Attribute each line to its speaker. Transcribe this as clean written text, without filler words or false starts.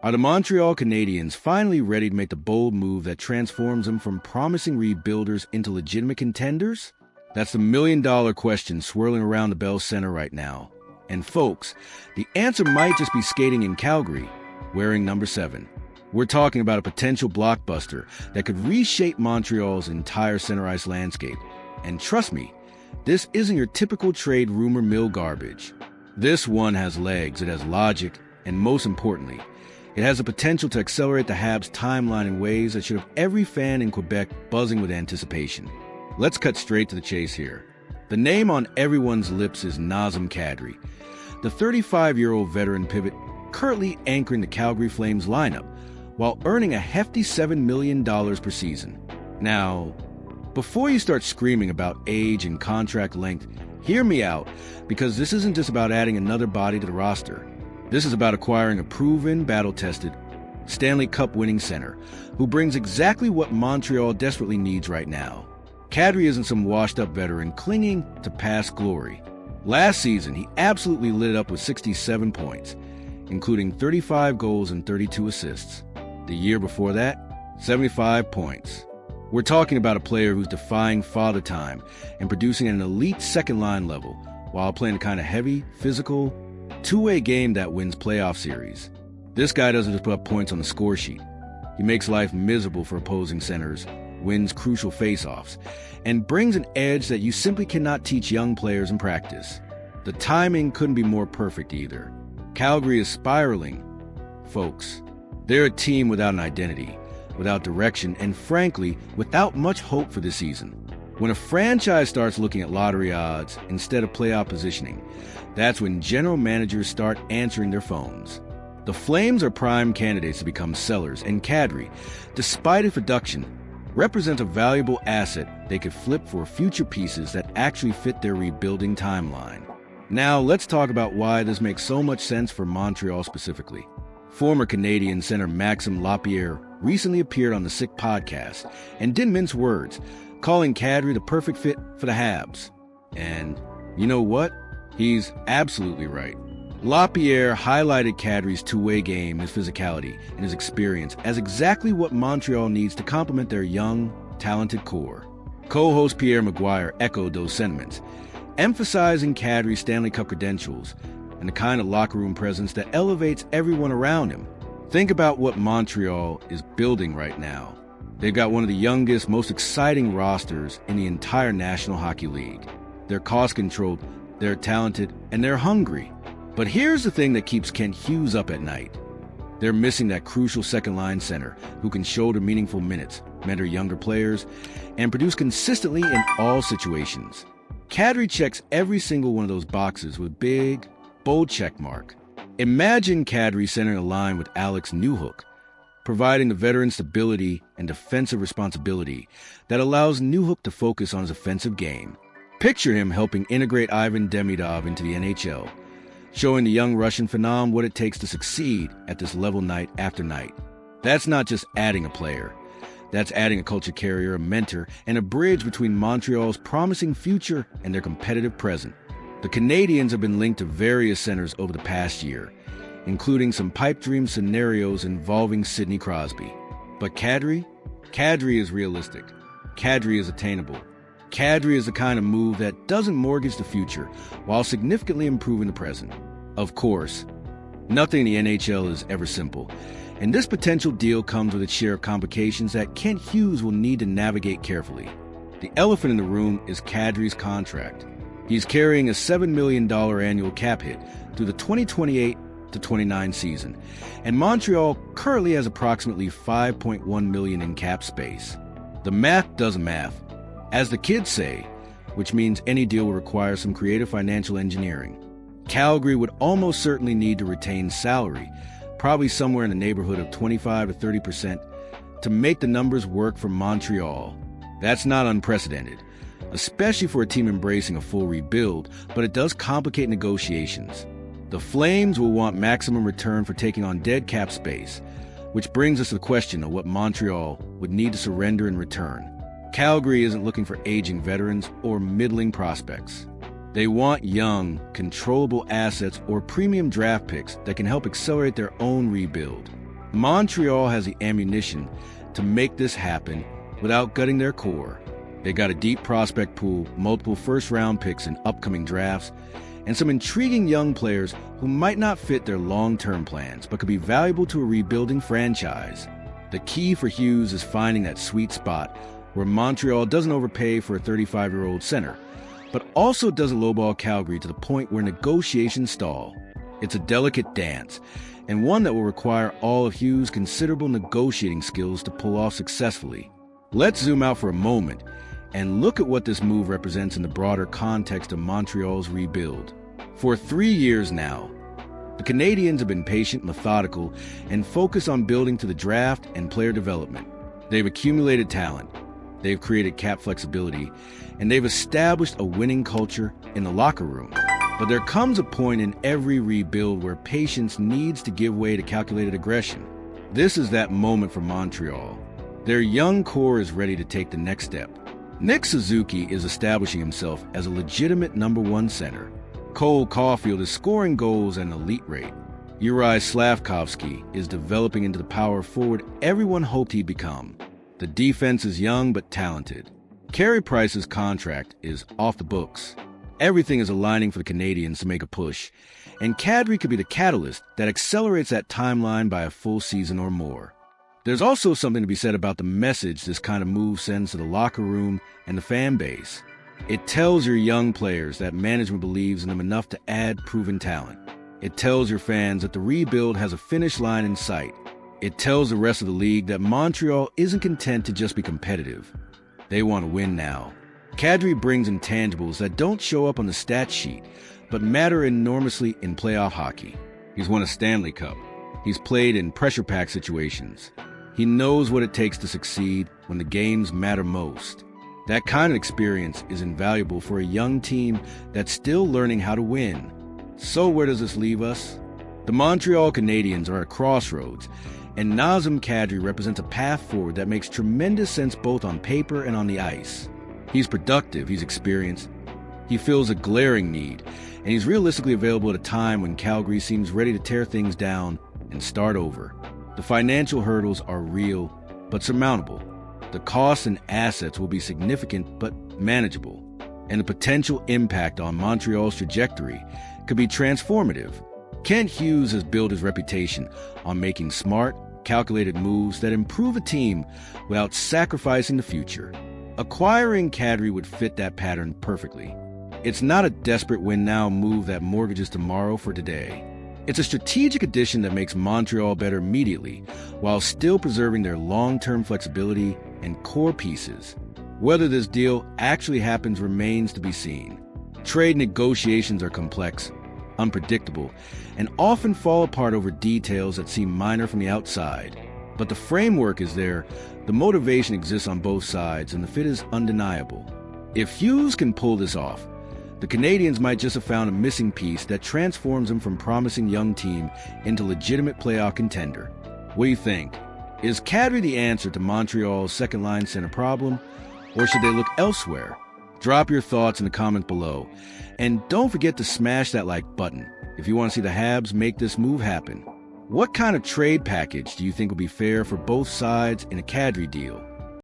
Speaker 1: Are the Montreal Canadiens finally ready to make the bold move that transforms them from promising rebuilders into legitimate contenders? That's the million-dollar question swirling around the Bell Center right now. And folks, the answer might just be skating in Calgary, wearing number 7. We're talking about a potential blockbuster that could reshape Montreal's entire center ice landscape. And trust me, this isn't your typical trade rumor mill garbage. This one has legs, it has logic, and most importantly, it has the potential to accelerate the Habs' timeline in ways that should have every fan in Quebec buzzing with anticipation. Let's cut straight to the chase here. The name on everyone's lips is Nazem Kadri, the 35-year-old veteran pivot currently anchoring the Calgary Flames lineup while earning a hefty $7 million per season. Now, before you start screaming about age and contract length, hear me out, because this isn't just about adding another body to the roster. This is about acquiring a proven, battle-tested Stanley Cup-winning center who brings exactly what Montreal desperately needs right now. Kadri isn't some washed-up veteran clinging to past glory. Last season, he absolutely lit it up with 67 points, including 35 goals and 32 assists. The year before that, 75 points. We're talking about a player who's defying father time and producing at an elite second-line level while playing a kind of heavy, physical, two-way game that wins playoff series. This guy doesn't just put up points on the score sheet. He makes life miserable for opposing centers, wins crucial face-offs, and brings an edge that you simply cannot teach young players in practice. The timing couldn't be more perfect either. Calgary is spiraling. Folks, they're a team without an identity, without direction, and frankly, without much hope for this season. When a franchise starts looking at lottery odds instead of playoff positioning, that's when general managers start answering their phones. The Flames are prime candidates to become sellers, and Kadri, despite its production, represents a valuable asset they could flip for future pieces that actually fit their rebuilding timeline. Now, let's talk about why this makes so much sense for Montreal specifically. Former Canadian center Maxime Lapierre recently appeared on the Sick podcast and didn't mince words, calling Kadri the perfect fit for the Habs. And you know what? He's absolutely right. Lapierre highlighted Kadri's two-way game, his physicality, and his experience as exactly what Montreal needs to complement their young, talented core. Co-host Pierre Maguire echoed those sentiments, emphasizing Kadri's Stanley Cup credentials and the kind of locker room presence that elevates everyone around him. Think about what Montreal is building right now. They've got one of the youngest, most exciting rosters in the entire National Hockey League. They're cost-controlled, they're talented, and they're hungry. But here's the thing that keeps Kent Hughes up at night. They're missing that crucial second-line center who can shoulder meaningful minutes, mentor younger players, and produce consistently in all situations. Kadri checks every single one of those boxes with big, bold check mark. Imagine Kadri centering a line with Alex Newhook, providing the veteran stability and defensive responsibility that allows Newhook to focus on his offensive game. Picture him helping integrate Ivan Demidov into the NHL, showing the young Russian phenom what it takes to succeed at this level night after night. That's not just adding a player. That's adding a culture carrier, a mentor, and a bridge between Montreal's promising future and their competitive present. The Canadiens have been linked to various centers over the past year, including some pipe dream scenarios involving Sidney Crosby. But Kadri is realistic. Kadri is attainable. Kadri is the kind of move that doesn't mortgage the future while significantly improving the present. Of course, nothing in the NHL is ever simple, and this potential deal comes with its share of complications that Kent Hughes will need to navigate carefully. The elephant in the room is Kadri's contract. He's carrying a $7 million annual cap hit through the 2028-29 season, and Montreal currently has approximately $5.1 million in cap space. The math does math, as the kids say, which means any deal will require some creative financial engineering. Calgary would almost certainly need to retain salary, probably somewhere in the neighborhood of 25 to 30%, to make the numbers work for Montreal. That's not unprecedented, especially for a team embracing a full rebuild, but it does complicate negotiations. The Flames will want maximum return for taking on dead cap space, which brings us to the question of what Montreal would need to surrender in return. Calgary isn't looking for aging veterans or middling prospects. They want young, controllable assets or premium draft picks that can help accelerate their own rebuild. Montreal has the ammunition to make this happen without gutting their core. They got a deep prospect pool, multiple first-round picks in upcoming drafts, and some intriguing young players who might not fit their long-term plans but could be valuable to a rebuilding franchise. The key for Hughes is finding that sweet spot where Montreal doesn't overpay for a 35-year-old center, but also doesn't lowball Calgary to the point where negotiations stall. It's a delicate dance, and one that will require all of Hughes' considerable negotiating skills to pull off successfully. Let's zoom out for a moment and look at what this move represents in the broader context of Montreal's rebuild. For 3 years now, the Canadiens have been patient, methodical, and focused on building to the draft and player development. They've accumulated talent, they've created cap flexibility, and they've established a winning culture in the locker room. But there comes a point in every rebuild where patience needs to give way to calculated aggression. This is that moment for Montreal. Their young core is ready to take the next step. Nick Suzuki is establishing himself as a legitimate number one center. Cole Caulfield is scoring goals at an elite rate. Juraj Slavkovsky is developing into the power forward everyone hoped he'd become. The defense is young but talented. Carey Price's contract is off the books. Everything is aligning for the Canadiens to make a push, and Kadri could be the catalyst that accelerates that timeline by a full season or more. There's also something to be said about the message this kind of move sends to the locker room and the fan base. It tells your young players that management believes in them enough to add proven talent. It tells your fans that the rebuild has a finish line in sight. It tells the rest of the league that Montreal isn't content to just be competitive. They want to win now. Kadri brings intangibles that don't show up on the stat sheet, but matter enormously in playoff hockey. He's won a Stanley Cup. He's played in pressure-packed situations. He knows what it takes to succeed when the games matter most. That kind of experience is invaluable for a young team that's still learning how to win. So where does this leave us? The Montreal Canadiens are at a crossroads, and Nazem Kadri represents a path forward that makes tremendous sense both on paper and on the ice. He's productive, he's experienced, he fills a glaring need, and he's realistically available at a time when Calgary seems ready to tear things down and start over. The financial hurdles are real, but surmountable. The costs and assets will be significant, but manageable. And the potential impact on Montreal's trajectory could be transformative. Kent Hughes has built his reputation on making smart, calculated moves that improve a team without sacrificing the future. Acquiring Kadri would fit that pattern perfectly. It's not a desperate win-now move that mortgages tomorrow for today. It's a strategic addition that makes Montreal better immediately, while still preserving their long-term flexibility and core pieces. Whether this deal actually happens remains to be seen. Trade negotiations are complex, unpredictable, and often fall apart over details that seem minor from the outside. But the framework is there, the motivation exists on both sides, and the fit is undeniable. If Hughes can pull this off, the Canadiens might just have found a missing piece that transforms them from promising young team into legitimate playoff contender. What do you think? Is Kadri the answer to Montreal's second-line center problem, or should they look elsewhere? Drop your thoughts in the comments below, and don't forget to smash that like button if you want to see the Habs make this move happen. What kind of trade package do you think would be fair for both sides in a Kadri deal?